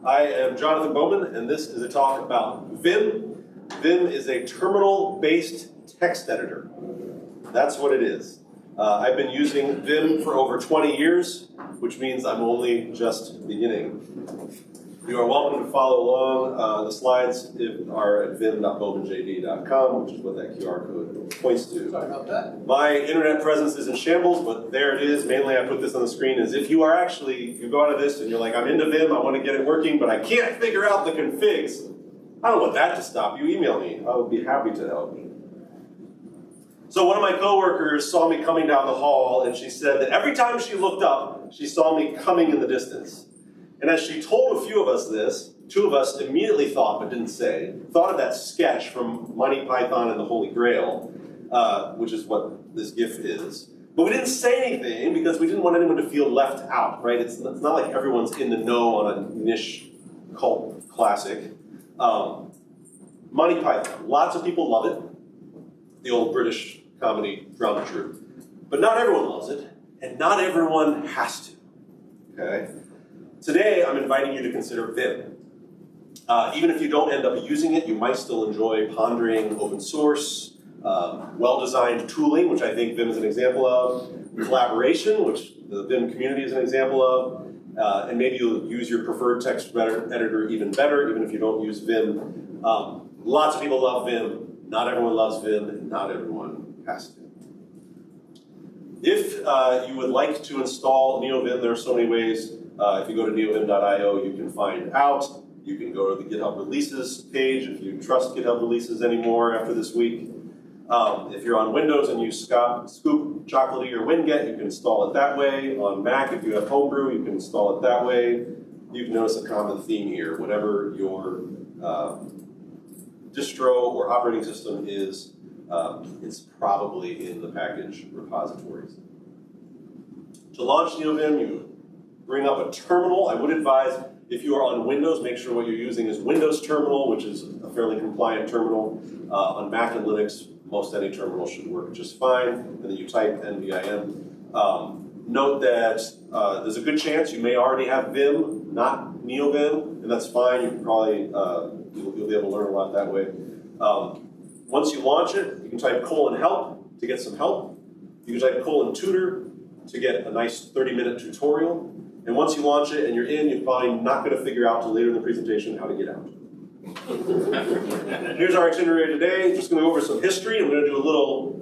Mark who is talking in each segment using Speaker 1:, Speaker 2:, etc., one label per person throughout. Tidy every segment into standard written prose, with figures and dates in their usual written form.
Speaker 1: I am Jonathan Bowman, and this is a talk about Vim. Vim is a terminal-based text editor. That's what it is. I've been using Vim for over 20 years, which means I'm only just beginning. You are welcome to follow along. The slides are at vim.bowmanjd.com, which is what that QR code points to.
Speaker 2: Sorry about that.
Speaker 1: My internet presence is in shambles, but there it is. Mainly I put this on the screen as if you are actually, you go out of this and you're like, I'm into Vim, I want to get it working, but I can't figure out the configs. I don't want that to stop you. Email me. I would be happy to help you. So one of my coworkers saw me coming down the hall, and she said that every time she looked up, she saw me coming in the distance. And as she told a few of us this, two of us immediately thought, but didn't say, thought of that sketch from Monty Python and the Holy Grail, which is what this GIF is. But we didn't say anything because we didn't want anyone to feel left out, right? It's not like everyone's in the know on a niche cult classic. Monty Python, lots of people love it. The old British comedy drama troupe. But not everyone loves it, and not everyone has to, okay? Today, I'm inviting you to consider Vim. Even if you don't end up using it, you might still enjoy pondering open source, well-designed tooling, which I think Vim is an example of, collaboration, which the Vim community is an example of, and maybe you'll use your preferred text editor even better, even if you don't use Vim. Lots of people love Vim. Not everyone loves Vim, and not everyone has to. If you would like to install NeoVim, there are so many ways. If you go to neovim.io, you can find out. You can go to the GitHub releases page if you trust GitHub releases anymore after this week. If you're on Windows and use Scoop, Chocolatey, or Winget, you can install it that way. On Mac, if you have Homebrew, you can install it that way. You can notice a common theme here. Whatever your distro or operating system is, it's probably in the package repositories. To launch NeoVim, you bring up a terminal. I would advise, if you are on Windows, make sure what you're using is Windows Terminal, which is a fairly compliant terminal. On Mac and Linux, most any terminal should work just fine. And then you type NVIM. Note that there's a good chance you may already have Vim, not NeoVim, and that's fine. You can probably, you'll be able to learn a lot that way. Once you launch it, you can type :help to get some help. You can type :tutor to get a nice 30-minute tutorial. And once you launch it and you're in, you're probably not going to figure out till later in the presentation how to get out. Here's our itinerary today. Just going to go over some history. I'm going to do a little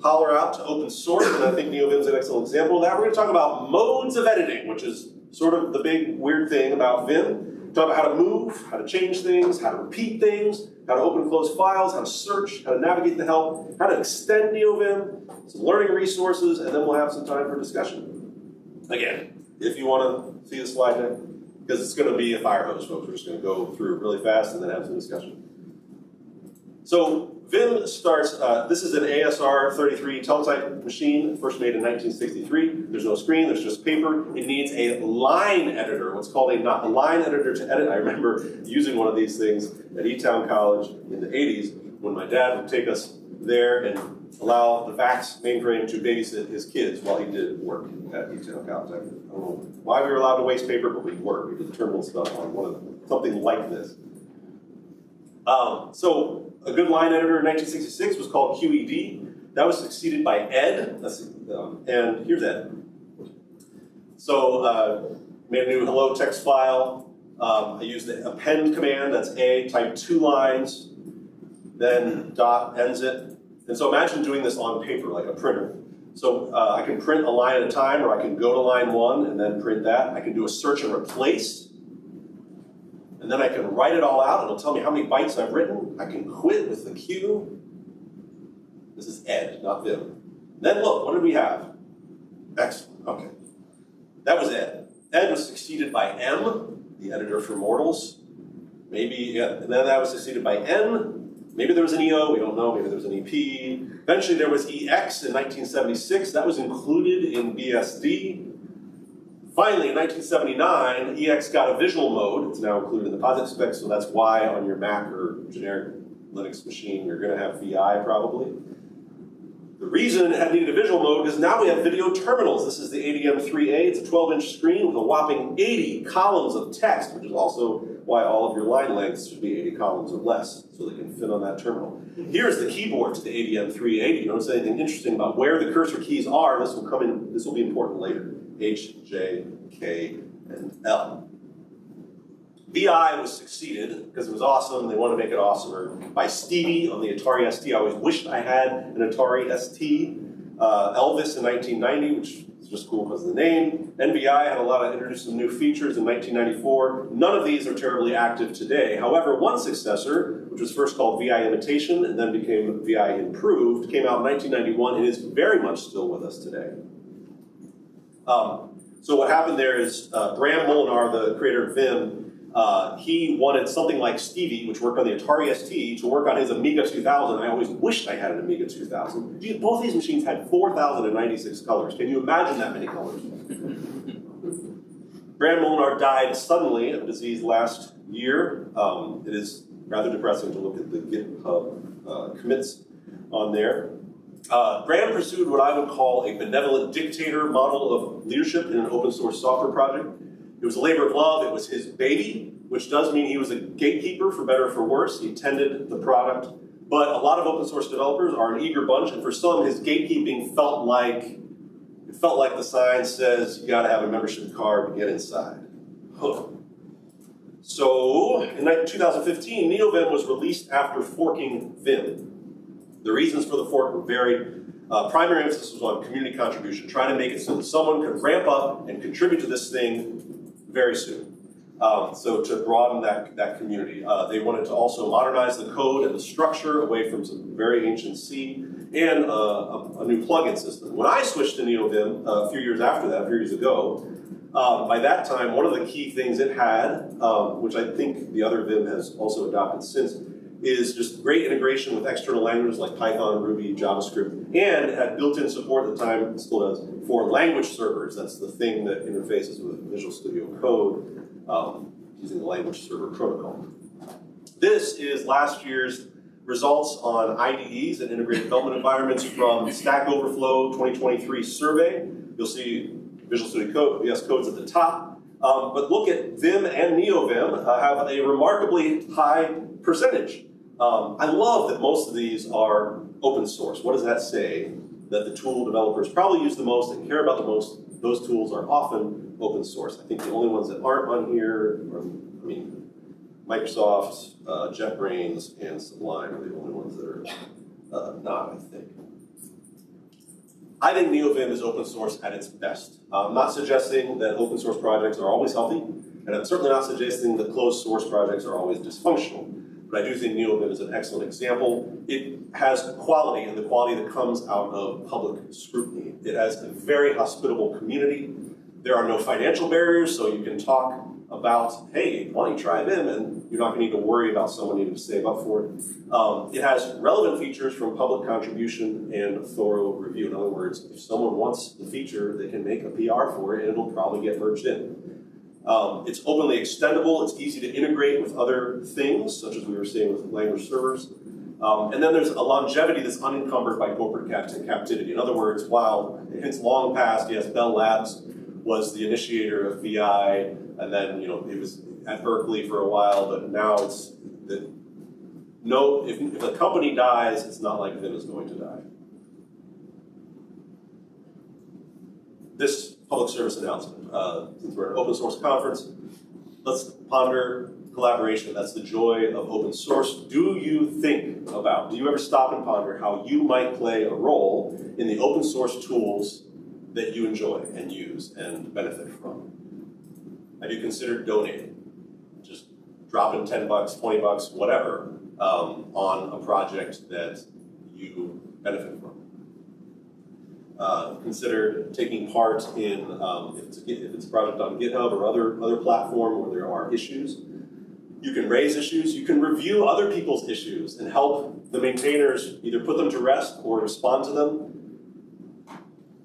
Speaker 1: holler out to open source, and I think NeoVim is an excellent example of that. We're going to talk about modes of editing, which is sort of the big weird thing about Vim. Talk about how to move, how to change things, how to repeat things, how to open and close files, how to search, how to navigate the help, how to extend NeoVim, some learning resources, and then we'll have some time for discussion. Again, if you want to see the slide deck, because it's going to be a fire hose, folks. We're just going to go through it really fast and then have some discussion. So Vim starts, this is an ASR 33 teletype machine, first made in 1963. There's no screen, there's just paper. It needs a line editor, what's called a line editor to edit. I remember using one of these things at E-Town College in the 80s when my dad would take us there and allow the VAX mainframe to babysit his kids while he did work at E-Town College. I don't know why we were allowed to waste paper, but we were. We did terminal stuff on something like this. So a good line editor in 1966 was called QED. That was succeeded by Ed. And here's Ed. So made a new hello text file. I used the append command, that's A, type 2 lines, then dot ends it. And so imagine doing this on paper, like a printer. So I can print a line at a time, or I can go to line 1 and then print that. I can do a search and replace. And then I can write it all out, and it'll tell me how many bytes I've written. I can quit with the Q. This is Ed, not Vim. Then look, what did we have? Excellent, okay. That was Ed. Ed was succeeded by M, the editor for mortals. Maybe, yeah, and then that was succeeded by N. Maybe there was an EO, we don't know, maybe there was an EP. Eventually there was EX in 1976, that was included in BSD. Finally, in 1979, EX got a visual mode. It's now included in the POSIX spec, so that's why on your Mac or generic Linux machine, you're gonna have VI probably. The reason it needed a visual mode is now we have video terminals. This is the ADM3A. It's a 12-inch screen with a whopping 80 columns of text, which is also why all of your line lengths should be 80 columns or less, so they can fit on that terminal. Here's the keyboard to the ADM3A. Do you notice anything interesting about where the cursor keys are? This will come in. This will be important later. H, J, K, and L. VI was succeeded, because it was awesome, they wanted to make it awesomer, by Stevie on the Atari ST. I always wished I had an Atari ST. Elvis in 1990, which is just cool because of the name. NVI had introduced some new features in 1994. None of these are terribly active today. However, one successor, which was first called VI Imitation and then became VI Improved, came out in 1991 and is very much still with us today. So what happened there is Bram Molinar, the creator of Vim, he wanted something like Stevie, which worked on the Atari ST, to work on his Amiga 2000. I always wished I had an Amiga 2000. Both these machines had 4,096 colors. Can you imagine that many colors? Bram Molinar died suddenly of a disease last year. It is rather depressing to look at the GitHub commits on there. Bram pursued what I would call a benevolent dictator model of leadership in an open source software project. It was a labor of love, it was his baby, which does mean he was a gatekeeper, for better or for worse. He tended the product. But a lot of open source developers are an eager bunch, and for some, his gatekeeping felt like the sign says, you gotta have a membership card to get inside. Huh. So, in 2015, NeoVim was released after forking Vim. The reasons for the fork were varied. Primary emphasis was on community contribution, trying to make it so that someone could ramp up and contribute to this thing very soon. So to broaden that community. They wanted to also modernize the code and the structure away from some very ancient C and a new plugin system. When I switched to NeoVim a few years after that, a few years ago, by that time, one of the key things it had, which I think the other Vim has also adopted since, is just great integration with external languages like Python, Ruby, JavaScript, and it had built-in support at the time, it still does, for language servers. That's the thing that interfaces with Visual Studio Code using the language server protocol. This is last year's results on IDEs and integrated development environments from Stack Overflow 2023 survey. You'll see Visual Studio Code, VS Code's at the top. But look at Vim and NeoVim have a remarkably high percentage. I love that most of these are open source. What does that say? That the tool developers probably use the most and care about the most, those tools are often open source. I think the only ones that aren't on here are, Microsoft, JetBrains, and Sublime are the only ones that are not, I think. I think NeoVim is open source at its best. I'm not suggesting that open source projects are always healthy, and I'm certainly not suggesting that closed source projects are always dysfunctional. But I do think NeoVim is an excellent example. It has quality, and the quality that comes out of public scrutiny. It has a very hospitable community. There are no financial barriers, so you can talk about, hey, why don't you try Vim, and you're not going to need to worry about someone needing to save up for it. It has relevant features from public contribution and thorough review. In other words, if someone wants the feature, they can make a PR for it, and it'll probably get merged in. It's openly extendable. It's easy to integrate with other things, such as we were seeing with language servers. And then there's a longevity that's unencumbered by corporate captivity. In other words, while it's long past, yes, Bell Labs was the initiator of VI, and then it was at Berkeley for a while, but now it's that if a company dies, it's not like Vim is going to die. This public service announcement. Since we're an open source conference, let's ponder collaboration. That's the joy of open source. Do you ever stop and ponder how you might play a role in the open source tools that you enjoy and use and benefit from? Have you considered donating? Just dropping 10 bucks, 20 bucks, whatever, on a project that you benefit from. Consider taking part in, if it's a project on GitHub or other platform where there are issues. You can raise issues, you can review other people's issues and help the maintainers either put them to rest or respond to them.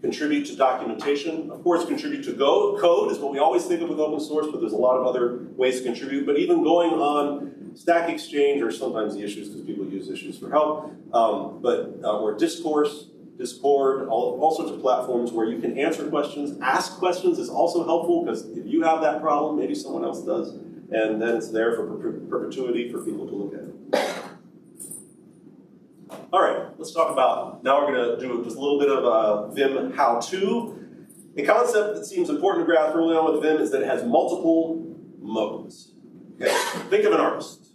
Speaker 1: Contribute to documentation. Of course, contribute to code is what we always think of with open source, but there's a lot of other ways to contribute. But even going on Stack Exchange, or sometimes the issues because people use issues for help, or Discourse. Discord, all sorts of platforms where you can answer questions. Ask questions is also helpful because if you have that problem, maybe someone else does. And then it's there for perpetuity for people to look at. All right, let's talk about, now we're going to do just a little bit of a Vim how-to. A concept that seems important to grasp early on with Vim is that it has multiple modes. Okay? Think of an artist,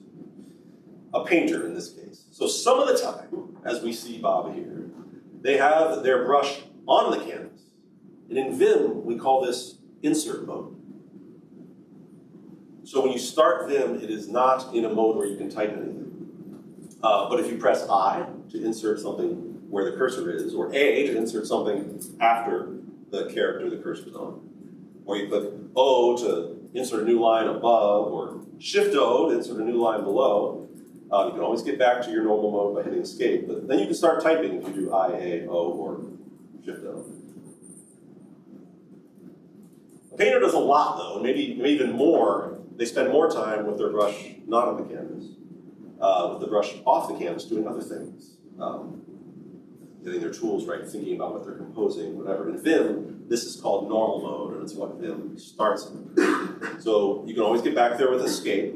Speaker 1: a painter in this case. So some of the time, as we see Bob here, they have their brush on the canvas. And in Vim, we call this insert mode. So when you start Vim, it is not in a mode where you can type anything. But if you press I to insert something where the cursor is, or A to insert something after the character the cursor is on, or you click O to insert a new line above, or Shift-O to insert a new line below, you can always get back to your normal mode by hitting Escape. But then you can start typing if you do I, A, O, or Shift-O. A painter does a lot, though, maybe even more. They spend more time with their brush not on the canvas, with the brush off the canvas doing other things, getting their tools right, thinking about what they're composing, whatever. In Vim, this is called normal mode, and it's what Vim starts in. So you can always get back there with Escape.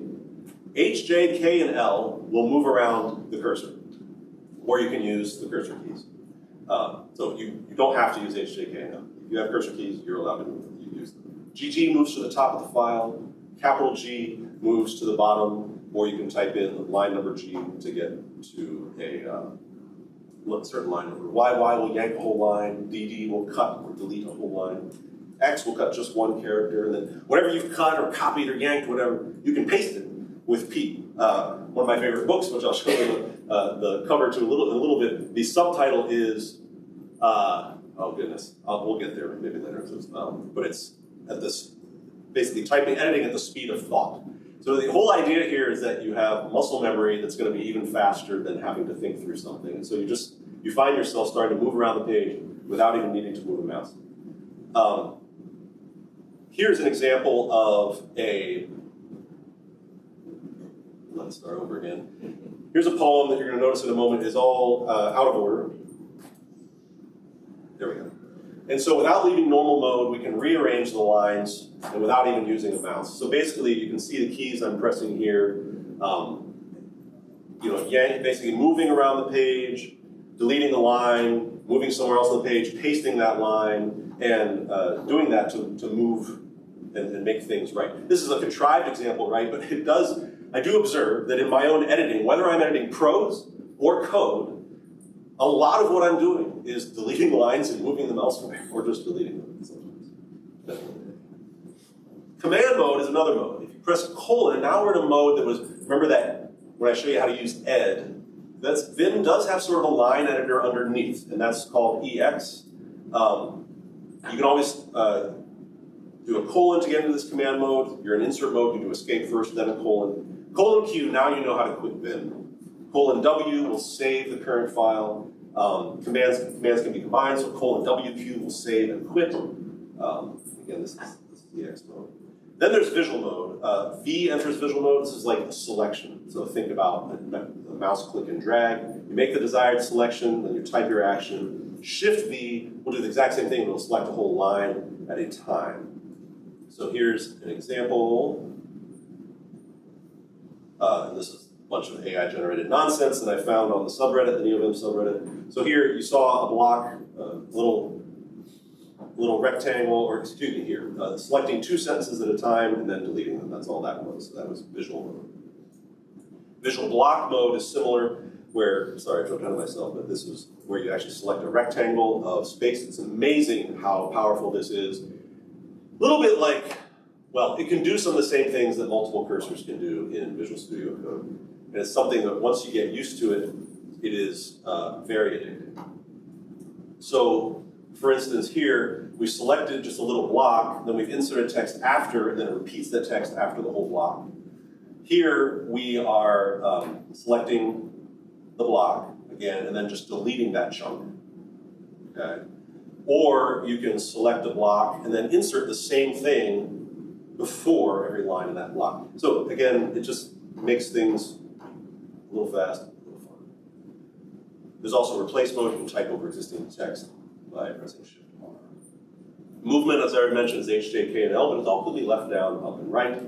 Speaker 1: H, J, K, and L will move around the cursor, or you can use the cursor keys. So you don't have to use H, J, K, and L. If you have cursor keys, you're allowed to move them. You use them. GG moves to the top of the file. Capital G moves to the bottom, or you can type in line number G to get to a certain line number. YY will yank a whole line. DD will cut or delete a whole line. X will cut just one character, and then whatever you've cut or copied or yanked, whatever, you can paste it with P. One of my favorite books, which I'll show you the cover to in a little bit. The subtitle is, oh goodness, we'll get there maybe later. But it's at this, basically editing at the speed of thought. So the whole idea here is that you have muscle memory that's going to be even faster than having to think through something. And so you find yourself starting to move around the page without even needing to move a mouse. Here's an example of let's start over again. Here's a poem that you're going to notice in a moment is all out of order. There we go. And so without leaving normal mode, we can rearrange the lines and without even using a mouse. So basically, you can see the keys I'm pressing here. Basically moving around the page, deleting the line, moving somewhere else on the page, pasting that line, and doing that to move and make things right. This is a contrived example, right? But I do observe that in my own editing, whether I'm editing prose or code, a lot of what I'm doing is deleting lines and moving them elsewhere, or just deleting them sometimes. Command mode is another mode. If you press colon, now we're in a mode that was, remember that when I show you how to use ed, Vim does have sort of a line editor underneath, and that's called EX. You can always do a colon to get into this command mode. You're in insert mode, you do escape first, then a colon. Colon Q, now you know how to quit Vim. Colon W will save the current file. Commands can be combined, so colon WQ will save and quit. Again, this is the EX mode. Then there's visual mode. V enters visual mode. This is like a selection. So think about the mouse click and drag. You make the desired selection, then you type your action. Shift V will do the exact same thing. It'll select a whole line at a time. So here's an example. This is a bunch of AI-generated nonsense that I found on the subreddit, the NeoVim subreddit. So here you saw a block, little rectangle, or excuse me here, selecting 2 sentences at a time and then deleting them. That's all that was. So that was visual mode. Visual block mode is similar, where, sorry, I jumped ahead of myself, but this is where you actually select a rectangle of space. It's amazing how powerful this is. A little bit like, well, it can do some of the same things that multiple cursors can do in Visual Studio Code. And it's something that once you get used to it, it is very addictive. So, for instance, here, we selected just a little block, then we've inserted text after, and then it repeats that text after the whole block. Here, we are selecting the block, again, and then just deleting that chunk, okay? Or you can select a block and then insert the same thing before every line in that block. So again, it just makes things a little fast, a little fun. There's also replace mode. You can type over existing text by pressing Shift R. Movement, as I already mentioned, is H, J, K, and L, but it's all completely left, down, up, and right.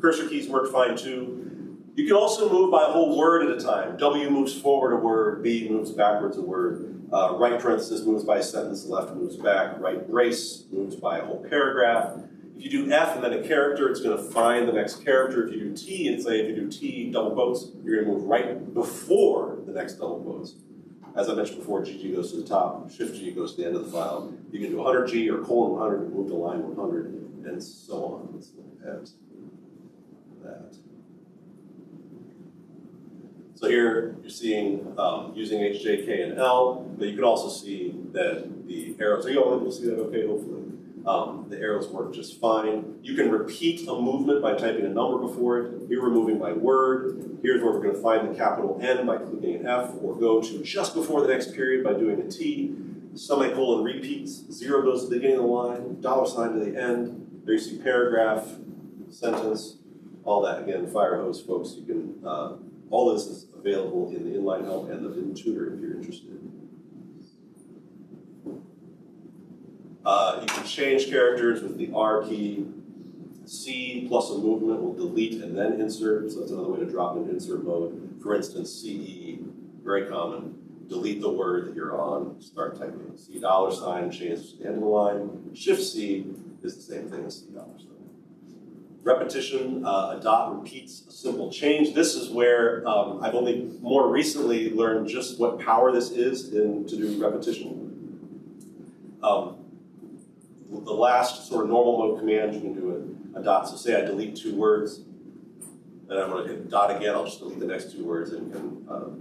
Speaker 1: Cursor keys work fine too. You can also move by a whole word at a time. W moves forward a word, B moves backwards a word, right parenthesis moves by a sentence, left moves back, right brace moves by a whole paragraph. If you do F and then a character, it's going to find the next character. If you do T, and say if you do T double quotes, you're going to move right before the next double quotes. As I mentioned before, GG goes to the top, Shift G goes to the end of the file. You can do 100G or colon 100 and move to line 100, and so on. Let's look at that. So here you're seeing using H, J, K, and L, but you can also see that the arrows, are you all able to see that okay, hopefully? The arrows work just fine. You can repeat a movement by typing a number before it. Here we're moving by word. Here's where we're going to find the capital N by clicking an F, or go to just before the next period by doing a T. Semicolon repeats. 0 goes to the beginning of the line, $sign to the end. There you see paragraph, sentence, all that. Again, fire hose, folks. You can all this is available in the inline help and the Vim tutor if you're interested. You can change characters with the R key. C plus a movement will delete and then insert, so that's another way to drop into insert mode. For instance, CE, very common. Delete the word that you're on, start typing. C $sign, change to the end of the line. Shift C is the same thing as C $sign. Repetition, a dot repeats a simple change. This is where I've only more recently learned just what power this is to do repetition. The last sort of normal mode command, you can do a dot. So say I delete 2 words, and I'm going to hit dot again. I'll just delete the next 2 words and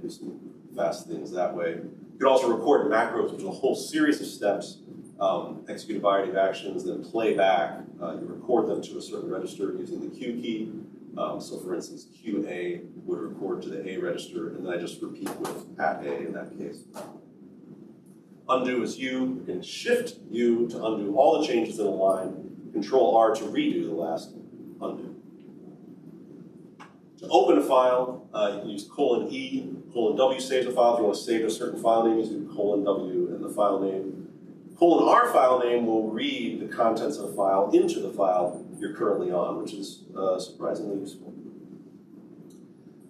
Speaker 1: do some fast things that way. You can also record macros, which is a whole series of steps, execute a variety of actions, then play back. You record them to a certain register using the Q key. So for instance, QA would record to the A register, and then I just repeat with @A in that case. Undo is U. You can Shift U to undo all the changes in a line. Control R to redo the last undo. To open a file, you can use :E, :W saves a file. If you want to save a certain file name, you do :W and the file name. :R file name will read the contents of the file into the file you're currently on, which is surprisingly useful.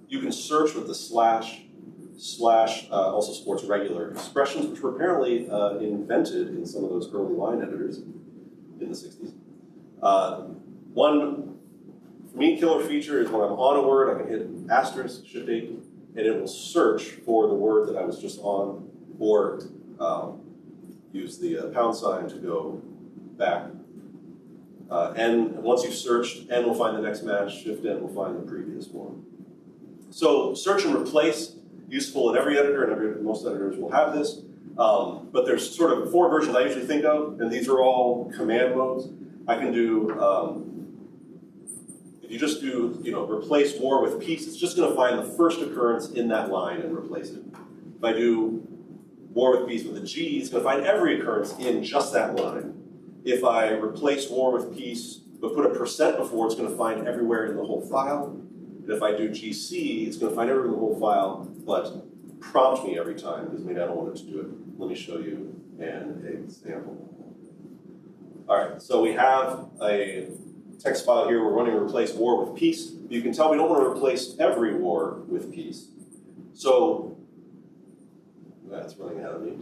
Speaker 1: You can search with the slash. Slash also supports regular expressions, which were apparently invented in some of those early line editors in the 60s. One, for me, killer feature is when I'm on a word, I can hit asterisk, Shift 8, and it will search for the word that I was just on, or use the £sign to go back. And once you've searched, N will find the next match, Shift N will find the previous one. So search and replace, useful in every editor, and most editors will have this. But there's sort of 4 versions I usually think of, and these are all command modes. I can do, if you just do, replace war with peace, it's just going to find the first occurrence in that line and replace it. If I do war with peace with a G, it's going to find every occurrence in just that line. If I replace war with peace, but put a % before, it's going to find everywhere in the whole file. And if I do GC, it's going to find everywhere in the whole file, but prompt me every time, because maybe I don't want it to do it. Let me show you an example. All right, so we have a text file here. We're running replace war with peace. You can tell we don't want to replace every war with peace. So that's running ahead of me.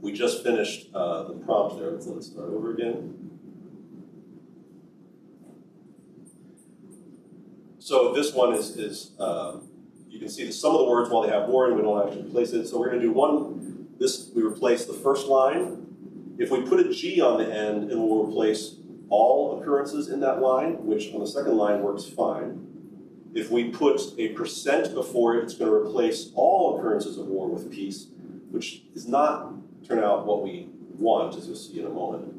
Speaker 1: We just finished the prompt there. Let's start over again. So this one is you can see that some of the words, while they have war in, we don't actually replace it. So we're going to do one. We replace the first line. If we put a G on the end, it will replace all occurrences in that line, which on the second line works fine. If we put a % before it, it's going to replace all occurrences of war with peace, which does not turn out what we want, as you'll see in a moment.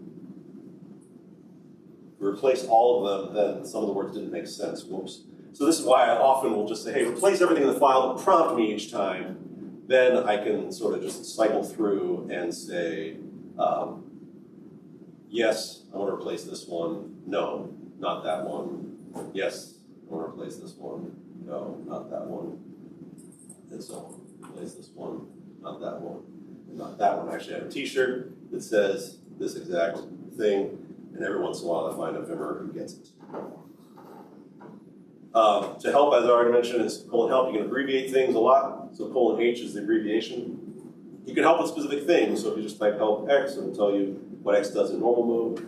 Speaker 1: If we replace all of them, then some of the words didn't make sense. Whoops. So this is why I often will just say, hey, replace everything in the file, but prompt me each time. Then I can sort of just cycle through and say, yes, I want to replace this one. No, not that one. Yes, I want to replace this one. No, not that one. And so on. Replace this one. not that one. Not that one. I actually have a t-shirt that says this exact thing, and every once in a while I find a Vimmer who gets it. To help, as I already mentioned, is :help. You can abbreviate things a lot. So :H is the abbreviation. You can help with specific things. So if you just type help X, it'll tell you what X does in normal mode.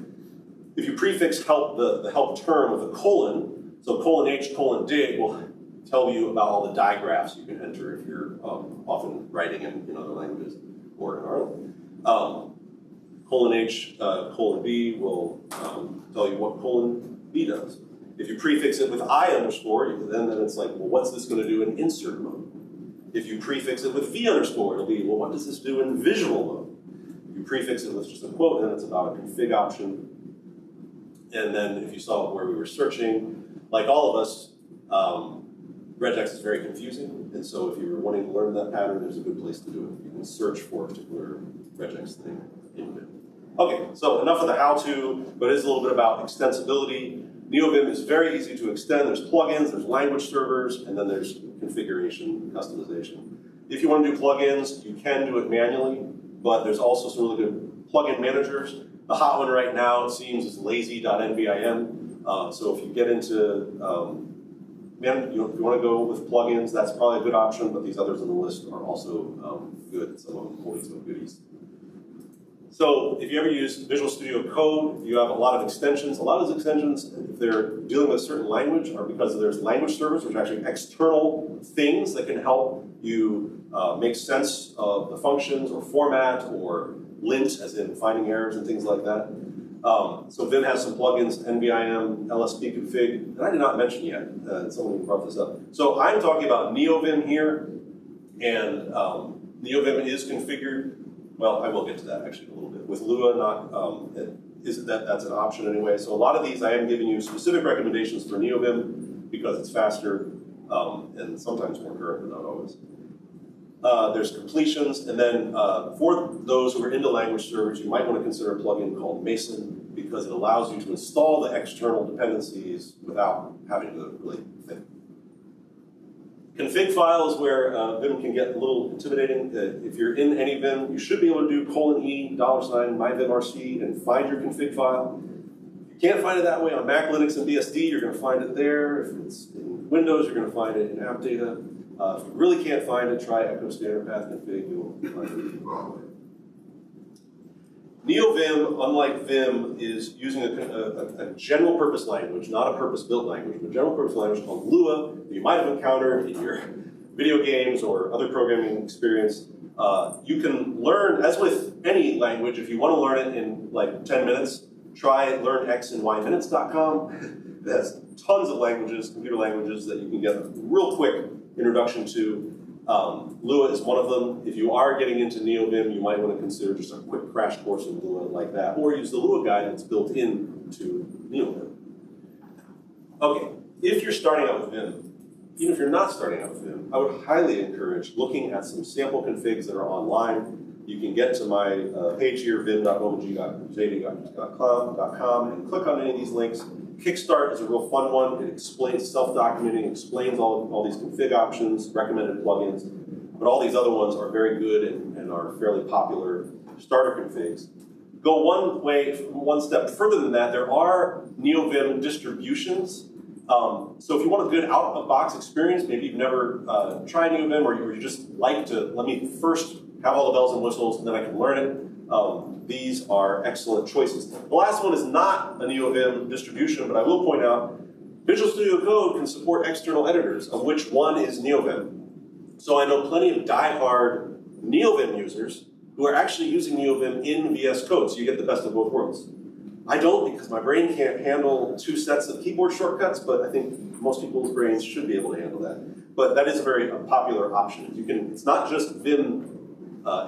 Speaker 1: If you prefix help the help term with a colon, so :H, :dig will tell you about all the digraphs you can enter if you're often writing in other languages or in Ireland. :H, :B will tell you what :B does. If you prefix it with I underscore, then it's like, well, what's this going to do in insert mode? If you prefix it with V underscore, it'll be, well, what does this do in visual mode? If you prefix it with just a quote, then it's about a config option. And then if you saw where we were searching, like all of us, regex is very confusing. And so if you're wanting to learn that pattern, there's a good place to do it. You can search for a particular regex thing in Vim. Okay, so enough of the how-to, but it is a little bit about extensibility. NeoVim is very easy to extend. There's plugins, there's language servers, and then there's configuration, customization. If you want to do plugins, you can do it manually, but there's also some really good plugin managers. The hot one right now, it seems, is lazy.nvim. So if you get into, if you want to go with plugins, that's probably a good option, but these others on the list are also good. Some of them hold some goodies. So if you ever use Visual Studio Code, you have a lot of extensions. A lot of those extensions, if they're dealing with a certain language, are because there's language servers, which are actually external things that can help you make sense of the functions or format or lint, as in finding errors and things like that. So Vim has some plugins, NVIM, LSP config, that I did not mention yet. Someone brought this up. So I'm talking about NeoVim here, and NeoVim is configured. Well, I will get to that actually in a little bit. With Lua, that's an option anyway. So a lot of these, I am giving you specific recommendations for NeoVim because it's faster and sometimes more current, but not always. There's completions, and then for those who are into language servers, you might want to consider a plugin called Mason because it allows you to install the external dependencies without having to really think. Config files where Vim can get a little intimidating. If you're in any Vim, you should be able to do :E, $myvimrc, and find your config file. If you can't find it that way on Mac, Linux, and BSD, you're going to find it there. If it's in Windows, you're going to find it in app data. If you really can't find it, try Echo Standard Path Config. You'll find it. NeoVim, unlike Vim, is using a general purpose language, not a purpose-built language, but a general purpose language called Lua that you might have encountered in your video games or other programming experience. You can learn, as with any language, if you want to learn it in like 10 minutes, try learnxinYminutes.com. It has tons of languages, computer languages, that you can get a real quick introduction to. Lua is one of them. If you are getting into NeoVim, you might want to consider just a quick crash course in Lua like that, or use the Lua guide that's built into NeoVim. Okay, if you're starting out with Vim, even if you're not starting out with Vim, I would highly encourage looking at some sample configs that are online. You can get to my page here, vim.bowman.com, and click on any of these links. Kickstart is a real fun one. It explains, self-documenting, explains all these config options, recommended plugins, but all these other ones are very good and are fairly popular starter configs. Go one step further than that, there are NeoVim distributions. So if you want a good out-of-the-box experience, maybe you've never tried NeoVim, or you just like to, let me first have all the bells and whistles and then I can learn it. These are excellent choices. The last one is not a NeoVim distribution, but I will point out Visual Studio Code can support external editors, of which one is NeoVim. So I know plenty of die-hard NeoVim users who are actually using NeoVim in VS Code, so you get the best of both worlds. I don't, because my brain can't handle 2 sets of keyboard shortcuts, but I think most people's brains should be able to handle that. But that is a very popular option. It's not just Vim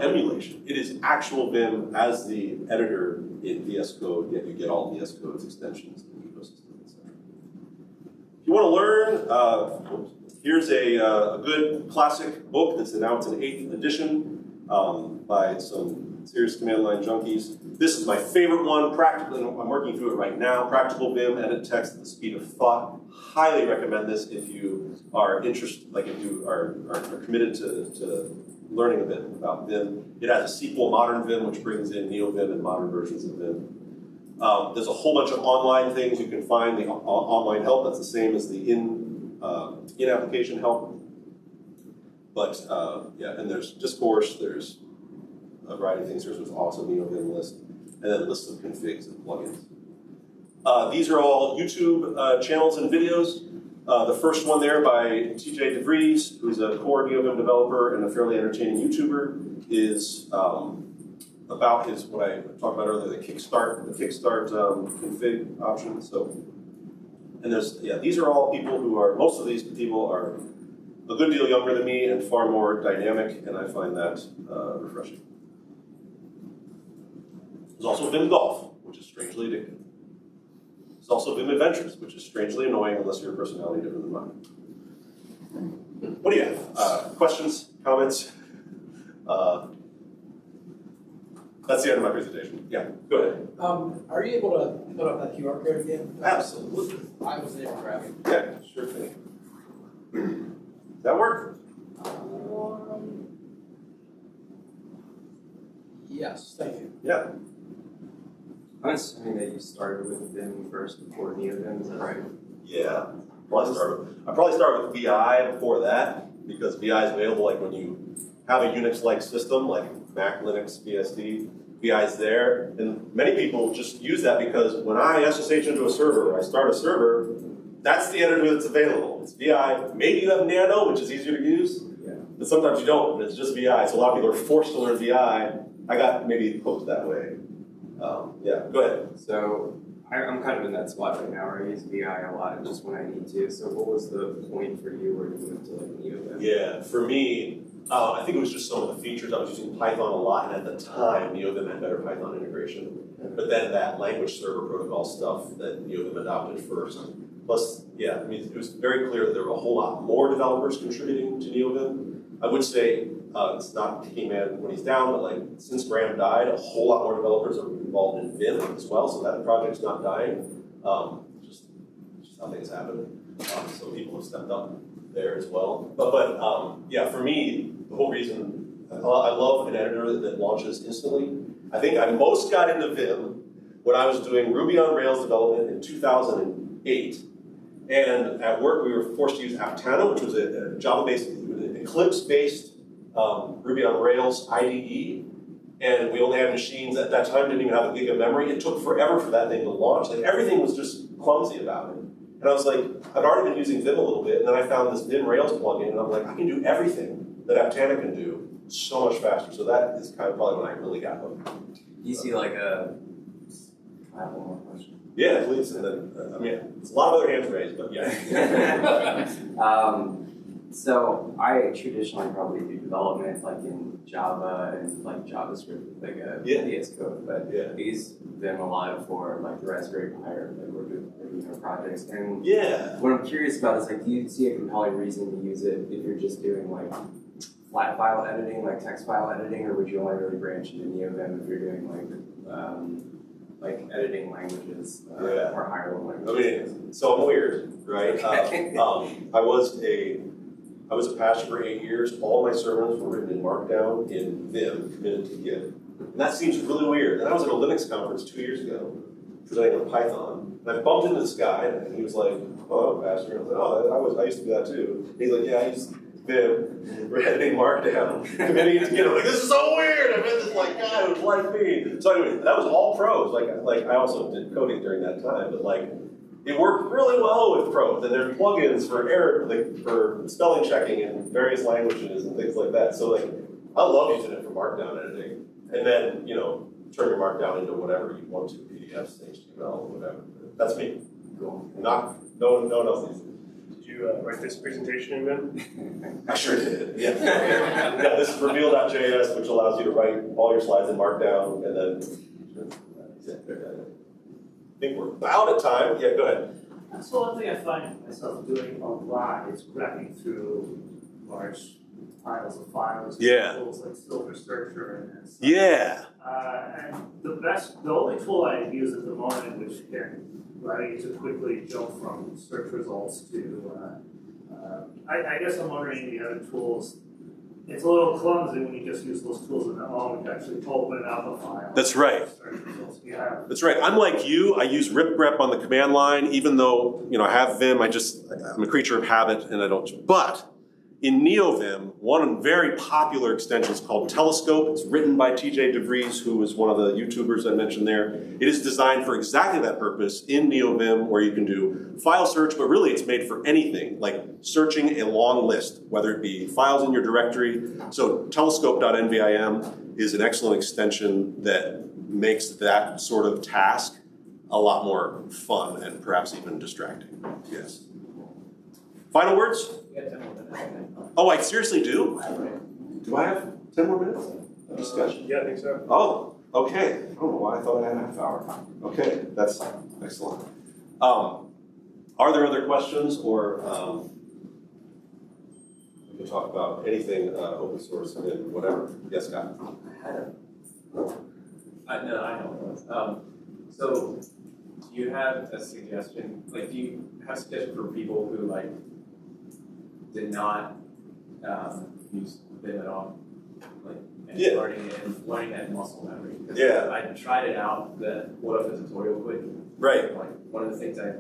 Speaker 1: emulation. It is actual Vim as the editor in VS Code, yet you get all VS Code's extensions and ecosystem, etc. If you want to learn, here's a good classic book that's now it's an 8th edition by some serious command line junkies. This is my favorite one, practically, I'm working through it right now, Practical Vim, Edit Text at the Speed of Thought. Highly recommend this if you are interested, like if you are committed to learning a bit about Vim. It has a sequel, Modern Vim, which brings in NeoVim and modern versions of Vim. There's a whole bunch of online things you can find. The online help, that's the same as the in-application help. But yeah, and there's Discourse, there's a variety of things. There's an awesome NeoVim list, and then lists of configs and plugins. These are all YouTube channels and videos. The first one there by TJ DeVries, who's a core NeoVim developer and a fairly entertaining YouTuber, is about his, what I talked about earlier, the Kickstart config option. So, and there's, yeah, these are all people who are, most of these people are a good deal younger than me and far more dynamic, and I find that refreshing. There's also Vim Golf, which is strangely addictive. There's also Vim-enthused, which is strangely annoying unless your personality different than mine. What do you have? Questions, comments? That's the end of my presentation. Yeah, go ahead.
Speaker 2: Are you able to put up that QR code again?
Speaker 1: Absolutely.
Speaker 2: I was able to grab it.
Speaker 1: Yeah, sure thing. Does that work?
Speaker 2: Yes, thank you.
Speaker 1: Yeah.
Speaker 3: I'm assuming that you started with Vim first before NeoVim, is that right?
Speaker 1: Yeah. Well, I probably started with VI before that, because VI is available like when you have a Unix-like system, like Mac, Linux, BSD, VI is there. And many people just use that because when I SSH into a server, or I start a server, that's the editor that's available. It's VI. Maybe you have Nano, which is easier to use, but sometimes you don't, and it's just VI. So a lot of people are forced to learn VI. I got maybe hooked that way. Yeah, go ahead.
Speaker 3: So I'm kind of in that spot right now where I use VI a lot just when I need to. So what was the point for you where you moved to like NeoVim?
Speaker 1: Yeah, for me, I think it was just some of the features. I was using Python a lot, and at the time, NeoVim had better Python integration. But then that language server protocol stuff that NeoVim adopted first. Plus, yeah, I mean, it was very clear that there were a whole lot more developers contributing to NeoVim. I would say it's not taking man when he's down, but like since Graham died, a whole lot more developers are involved in Vim as well, so that project's not dying. Just how things happen. So people have stepped up there as well. But yeah, for me, the whole reason I love an editor that launches instantly. I think I most got into Vim when I was doing Ruby on Rails development in 2008. And at work, we were forced to use Aptana, which was a Java-based, Eclipse-based Ruby on Rails IDE. And we only had machines at that time, didn't even have a gig of memory. It took forever for that thing to launch. Like everything was just clumsy about it. And I was like, I'd already been using Vim a little bit, and then I found this Vim Rails plugin, and I'm like, I can do everything that Aptana can do so much faster. So that is kind of probably when I really got hooked.
Speaker 3: You see like a, I have one more question.
Speaker 1: Yeah, please. And then, I mean, it's a lot of other hands raised, but yeah.
Speaker 3: So I traditionally probably do development like in Java and like JavaScript, like a VS Code, but I use Vim a lot for like the Raspberry Pi or like Arduino projects. And what I'm curious about is like, do you see a compelling reason to use it if you're just doing like flat file editing, like text file editing, or would you only really branch into NeoVim if you're doing like editing languages or higher level languages?
Speaker 1: I mean, so I'm weird, right? I was a pastor for 8 years. All my sermons were written in Markdown in Vim, committed to Git. And that seems really weird. And I was at a Linux conference 2 years ago, presenting on Python. And I bumped into this guy, and he was like, "Oh, pastor." And I was like, "Oh, I used to do that too." And he's like, "Yeah, I used Vim, we're editing Markdown, committing it to Git." I'm like, "This is so weird. I met this like guy who's like me." So anyway, that was all pros. Like I also did coding during that time, but like, it worked really well with pros, and there's plugins for error, like for spelling checking in various languages and things like that. So like, I love using it for Markdown editing, and then turn your Markdown into whatever you want to, PDFs, HTML, whatever. That's me. Cool. No one else needs it.
Speaker 4: Did you write this presentation in Vim?
Speaker 1: I sure did. Yeah. Yeah. This is reveal.js, which allows you to write all your slides in Markdown, and then. I think we're about at time. Yeah, go ahead.
Speaker 5: So one thing I find myself doing a lot is cracking through large piles of files. Tools like Silver Searcher and stuff.
Speaker 1: Yeah.
Speaker 5: And the only tool I use at the moment, which can allow you to quickly jump from search results to, I guess I'm wondering the other tools it's a little clumsy when you just use those tools in the home to actually open up a file.
Speaker 1: That's right.
Speaker 5: Yeah.
Speaker 1: That's right. I'm like you. I use rip-grep on the command line, even though I have Vim. I'm a creature of habit, and I don't. But in NeoVim, one very popular extension is called Telescope. It's written by TJ DeVries, who is one of the YouTubers I mentioned there. It is designed for exactly that purpose in NeoVim, where you can do file search, but really it's made for anything, like searching a long list, whether it be files in your directory. So telescope.nvim is an excellent extension that makes that sort of task a lot more fun and perhaps even distracting. Yes. Final words? Oh, I seriously do? Do I have 10 more minutes of discussion?
Speaker 4: Yeah, I think so.
Speaker 1: Oh, okay. I don't know why I thought I had a half hour. Okay, that's excellent. Are there other questions, or we can talk about anything open source and whatever? Yes, Scott?
Speaker 3: I know. So, do you have a suggestion? Like, do you have a suggestion for people who did not use Vim at all, and learning that muscle memory?
Speaker 1: Yeah.
Speaker 3: I tried it out. What if the tutorial quick?
Speaker 1: Right.
Speaker 3: One of the things I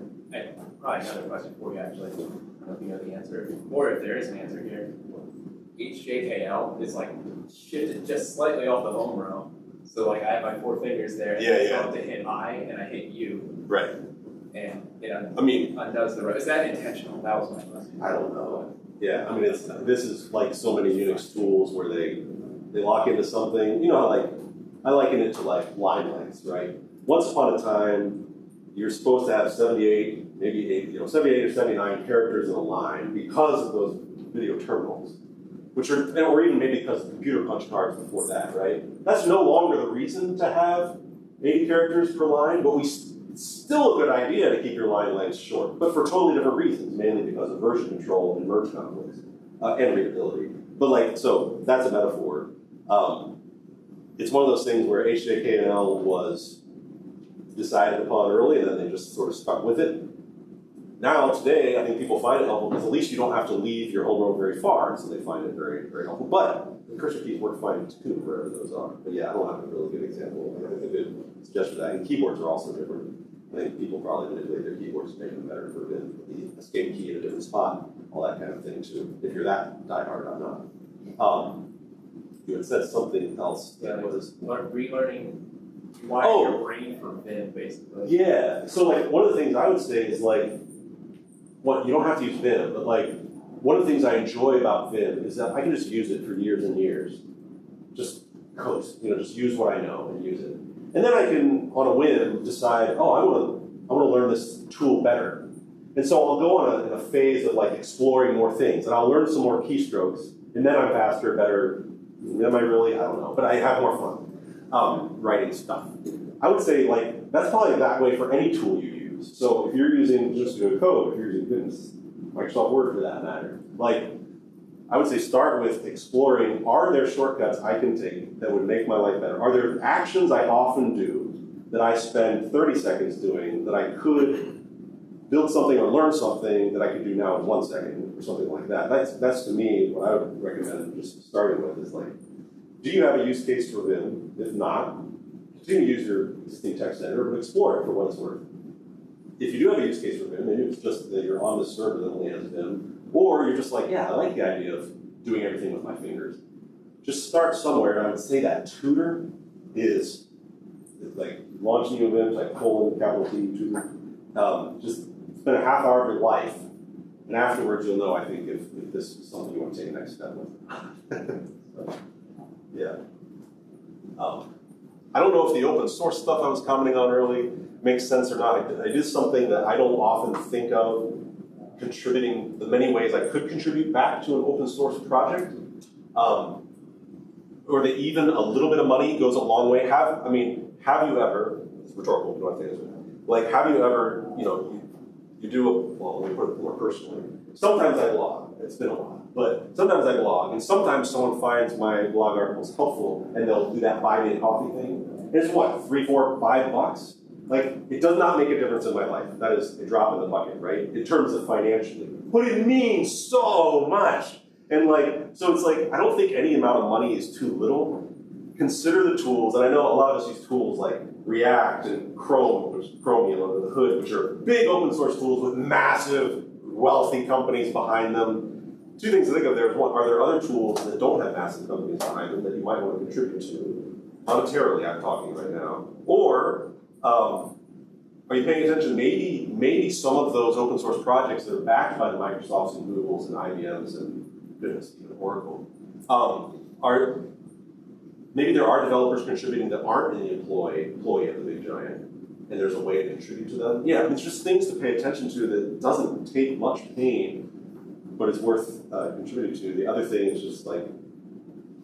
Speaker 3: probably another question for you actually. I don't know if you know the answer, or if there is an answer here. HJKL is shifted just slightly off the home row. So I have my 4 fingers there, and I go to hit I, and I hit U. Right. And undoes the row. Is that intentional? That was my question.
Speaker 1: I don't know. Yeah, this is like so many Unix tools where they lock into something. I liken it to line lengths, right? Once upon a time, you're supposed to have 78, maybe 80, 78 or 79 characters in a line because of those video terminals, which are, or even maybe because of computer punch cards before that, right? That's no longer the reason to have 80 characters per line, but it's still a good idea to keep your line lengths short, but for totally different reasons, mainly because of version control and merge conflicts and readability. But so that's a metaphor. It's one of those things where HJKL was decided upon early, and then they just sort of stuck with it. Now, today, I think people find it helpful because at least you don't have to leave your home row very far, so they find it very, very helpful. But the cursor keys work fine too, wherever those are. But yeah, I don't have a really good example. I think a good suggestion for that. And keyboards are also different. I think people probably manipulate their keyboards to make them better for the escape key in a different spot, all that kind of thing too. If you're that diehard, I'm not. You had said something else.
Speaker 3: Yeah, relearning your brain for Vim, basically.
Speaker 1: Yeah. So one of the things I would say is you don't have to use Vim, but one of the things I enjoy about Vim is that I can just use it for years and years. Just coast, just use what I know and use it. And then I can, on a whim, decide, I want to learn this tool better. And so I'll go in a phase of exploring more things, and I'll learn some more keystrokes, and then I'm faster, better. Am I really? I don't know, but I have more fun writing stuff. I would say that's probably that way for any tool you use. So if you're using just to code, if you're using goodness, Microsoft Word for that matter, I would say start with exploring, are there shortcuts I can take that would make my life better? Are there actions I often do that I spend 30 seconds doing that I could build something or learn something that I could do now in 1 second or something like that? That's to me what I would recommend just starting with is do you have a use case for Vim? If not, continue to use your existing text editor, but explore it for what it's worth. If you do have a use case for Vim, maybe it's just that you're on this server that only has Vim, or you're just I like the idea of doing everything with my fingers. Just start somewhere, and I would say that tutor is launch NeoVim, capital T, tutor. Just spend a half hour of your life, and afterwards you'll know, I think, if this is something you want to take the next step with. So, yeah. I don't know if the open source stuff I was commenting on early makes sense or not. I did something that I don't often think of contributing the many ways I could contribute back to an open source project, or that even a little bit of money goes a long way. Have you ever, it's rhetorical, you don't have to answer, have you ever, you do let me put it more personally. Sometimes I blog, it's been a while, but sometimes I blog, and sometimes someone finds my blog articles helpful, and they'll do that buy me a coffee thing. And it's what, $3, $4, $5? It does not make a difference in my life. That is a drop in the bucket, right? In terms of financially. But it means so much. And like, so it's like, I don't think any amount of money is too little. Consider the tools, and I know a lot of us use tools like React and Chrome, which is Chromium under the hood, which are big open source tools with massive, wealthy companies behind them. Two things to think of there is one, are there other tools that don't have massive companies behind them that you might want to contribute to? Monetarily, I'm talking right now. Or, are you paying attention? Maybe some of those open source projects that are backed by the Microsofts and Googles and IBMs and goodness, even Oracle, maybe there are developers contributing that aren't in the employee of the big giant, and there's a way to contribute to them. Yeah, it's just things to pay attention to that doesn't take much pain, but it's worth contributing to. The other thing is just like,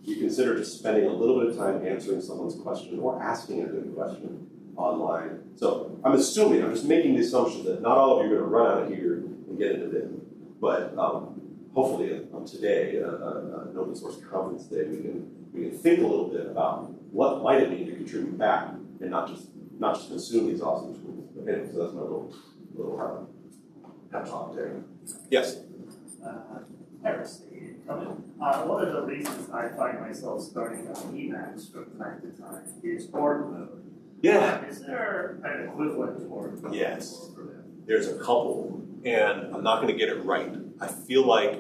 Speaker 1: you consider just spending a little bit of time answering someone's question or asking a good question online. So I'm just making the assumption that not all of you are going to run out of here and get into Vim, but hopefully today, an open source conference day, we can think a little bit about what might it mean to contribute back and not just consume these awesome tools. But anyway, so that's my little pep talk there. Yes?
Speaker 5: Heresy. One of the reasons I find myself starting on Emacs from time to time is org mode.
Speaker 1: Yeah.
Speaker 5: Is there an equivalent to org mode?
Speaker 1: Yes. There's a couple, and I'm not going to get it right. I feel like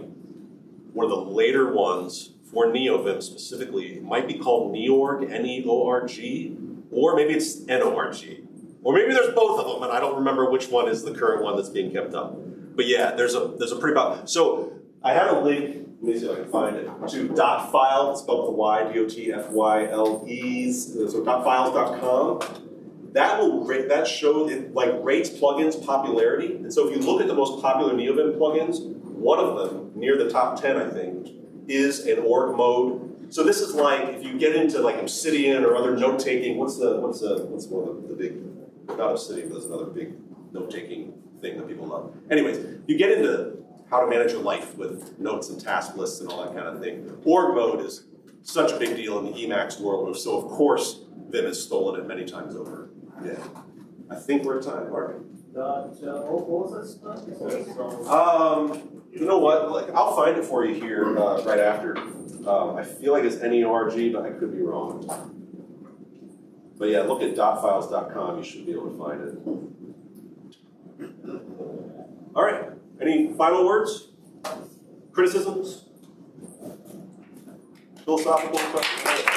Speaker 1: one of the later ones for NeoVim specifically, it might be called Neorg, N-E-O-R-G, or maybe it's N-O-R-G. Or maybe there's both of them, and I don't remember which one is the current one that's being kept up. But yeah, there's a pretty about. So I have a link, let me see if I can find it, to .file, it's spelled with a Y, D-O-T-F-Y-L-E's, so .files.com. That shows, it like rates plugins popularity. And so if you look at the most popular NeoVim plugins, one of them, near the top 10, I think, is an org mode. So this is like, if you get into like Obsidian or other note-taking, what's one of the big, not Obsidian, but there's another big note-taking thing that people love. Anyways, you get into how to manage your life with notes and task lists and all that kind of thing. Org mode is such a big deal in the Emacs world, so of course Vim has stolen it many times over. Yeah. I think we're at time, Mark.
Speaker 5: What was this?
Speaker 1: You know what? Like, I'll find it for you here right after. I feel like it's N-E-R-G, but I could be wrong. But yeah, look at .files.com. You should be able to find it. All right. Any final words? Criticisms? Philosophical questions?